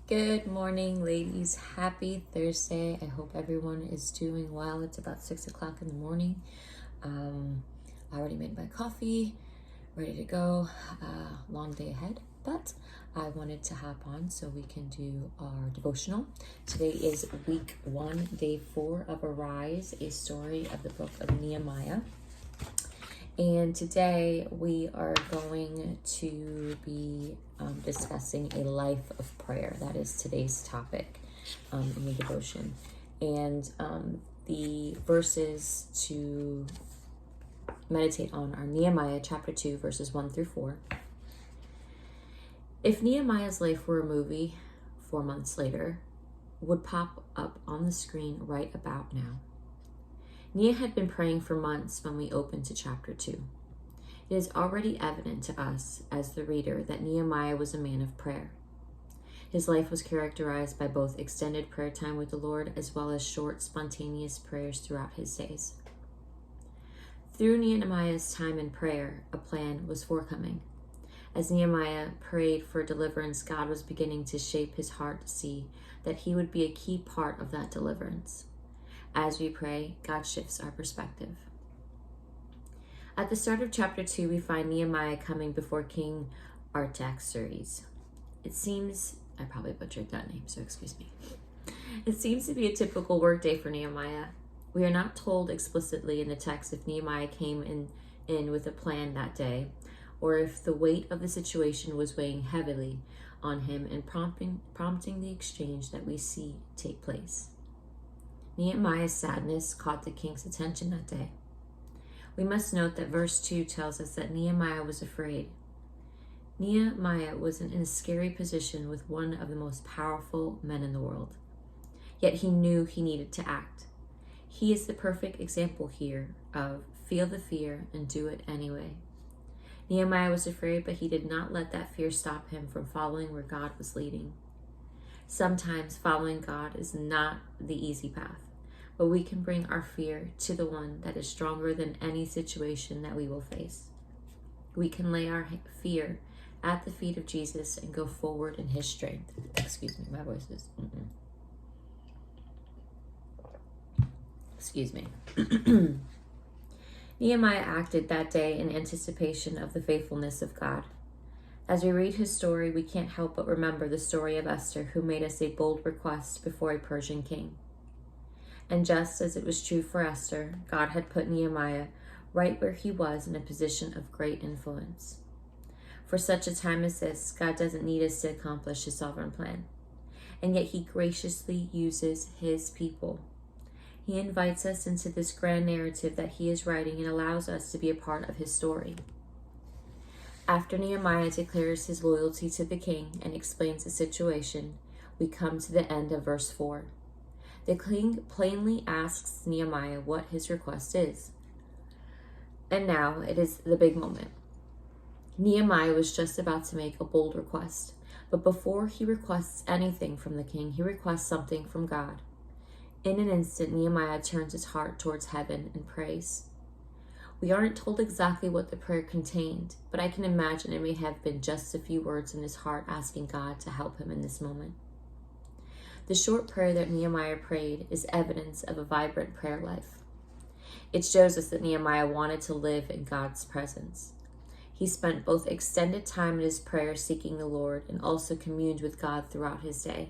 Good morning, ladies. Happy Thursday. I hope everyone is doing well. It's about 6 o'clock in the morning. I already made my coffee, ready to go. Long day ahead, but I wanted to hop on so we can do our devotional. Today is week 1, day 4 of Arise, a story of the book of Nehemiah. And today we are going to be discussing a life of prayer. That is today's topic in the devotion. And the verses to meditate on are Nehemiah chapter 2, verses 1 through 4. If Nehemiah's life were a movie 4 months later, would pop up on the screen right about now. Nia had been praying for months when we opened to chapter 2. It is already evident to us, as the reader, that Nehemiah was a man of prayer. His life was characterized by both extended prayer time with the Lord as well as short, spontaneous prayers throughout his days. Through Nehemiah's time in prayer, a plan was forthcoming. As Nehemiah prayed for deliverance, God was beginning to shape his heart to see that he would be a key part of that deliverance. As we pray, God shifts our perspective. At the start of chapter 2, we find Nehemiah coming before King Artaxerxes. It seems, I probably butchered that name, so excuse me. It seems to be a typical workday for Nehemiah. We are not told explicitly in the text if Nehemiah came in with a plan that day, or if the weight of the situation was weighing heavily on him and prompting the exchange that we see take place. Nehemiah's sadness caught the king's attention that day. We must note that verse 2 tells us that Nehemiah was afraid. Nehemiah was in a scary position with one of the most powerful men in the world. Yet he knew he needed to act. He is the perfect example here of feel the fear and do it anyway. Nehemiah was afraid, but he did not let that fear stop him from following where God was leading. Sometimes following God is not the easy path, but we can bring our fear to the one that is stronger than any situation that we will face. We can lay our fear at the feet of Jesus and go forward in his strength. Excuse me, my voice is... Excuse me. Nehemiah acted that day in anticipation of the faithfulness of God. As we read his story, we can't help but remember the story of Esther, who made us a bold request before a Persian king. And just as it was true for Esther, God had put Nehemiah right where he was in a position of great influence. For such a time as this, God doesn't need us to accomplish his sovereign plan. And yet he graciously uses his people. He invites us into this grand narrative that he is writing and allows us to be a part of his story. After Nehemiah declares his loyalty to the king and explains the situation, we come to the end of verse 4. The king plainly asks Nehemiah what his request is. And now it is the big moment. Nehemiah was just about to make a bold request, but before he requests anything from the king, he requests something from God. In an instant, Nehemiah turns his heart towards heaven and prays. We aren't told exactly what the prayer contained, but I can imagine it may have been just a few words in his heart asking God to help him in this moment. The short prayer that Nehemiah prayed is evidence of a vibrant prayer life. It shows us that Nehemiah wanted to live in God's presence. He spent both extended time in his prayer seeking the Lord and also communed with God throughout his day.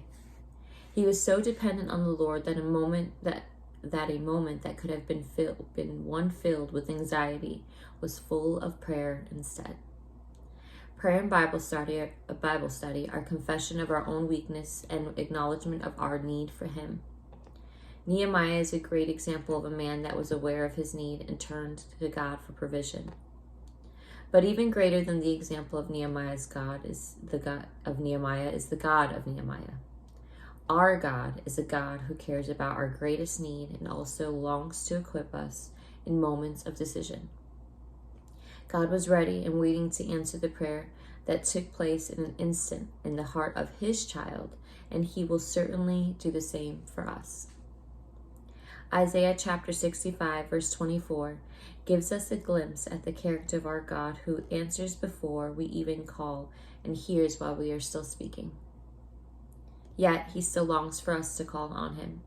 He was so dependent on the Lord that a moment that could have been filled with anxiety was full of prayer instead. Prayer and Bible study, our confession of our own weakness and acknowledgement of our need for him. Nehemiah is a great example of a man that was aware of his need and turned to God for provision. But even greater than the example of Nehemiah's God is the God of Nehemiah. Our God is a God who cares about our greatest need and also longs to equip us in moments of decision. God was ready and waiting to answer the prayer that took place in an instant in the heart of his child, and he will certainly do the same for us. Isaiah chapter 65, verse 24, gives us a glimpse at the character of our God, who answers before we even call and hears while we are still speaking. Yet he still longs for us to call on him.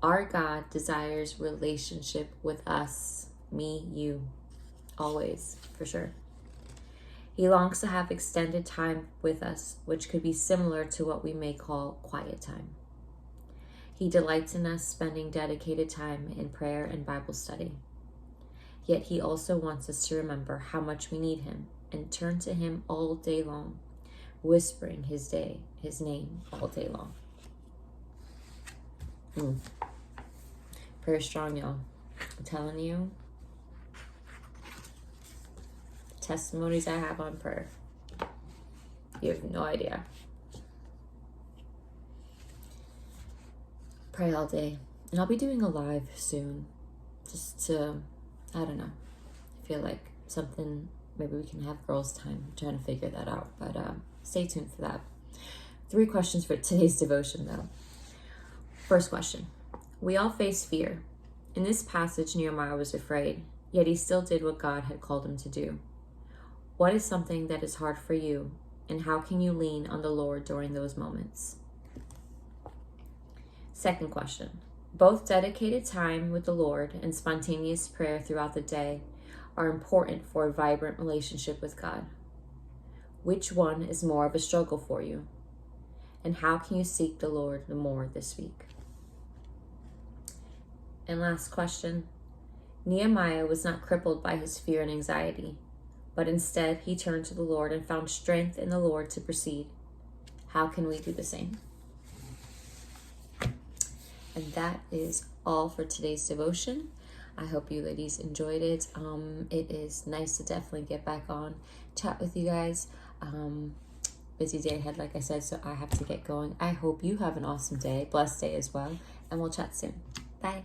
Our God desires relationship with us, me, you, always, for sure. He longs to have extended time with us, which could be similar to what we may call quiet time. He delights in us spending dedicated time in prayer and Bible study. Yet he also wants us to remember how much we need him and turn to him all day long, whispering his name all day long. Prayer strong, y'all. I'm telling you. Testimonies I have on prayer. You have no idea. Pray all day. And I'll be doing a live soon. Just to, I don't know. I feel like something, maybe we can have girls' time. I'm trying to figure that out. But stay tuned for that. 3 questions for today's devotion, though. First question. We all face fear. In this passage, Nehemiah was afraid, yet he still did what God had called him to do. What is something that is hard for you, and how can you lean on the Lord during those moments? Second question. Both dedicated time with the Lord and spontaneous prayer throughout the day are important for a vibrant relationship with God. Which one is more of a struggle for you? And how can you seek the Lord more this week? And last question. Nehemiah was not crippled by his fear and anxiety, but instead he turned to the Lord and found strength in the Lord to proceed. How can we do the same? And that is all for today's devotion. I hope you ladies enjoyed it. It is nice to definitely get back on, chat with you guys. Busy day ahead, like I said, so I have to get going. I hope you have an awesome day, blessed day as well, and we'll chat soon. Bye.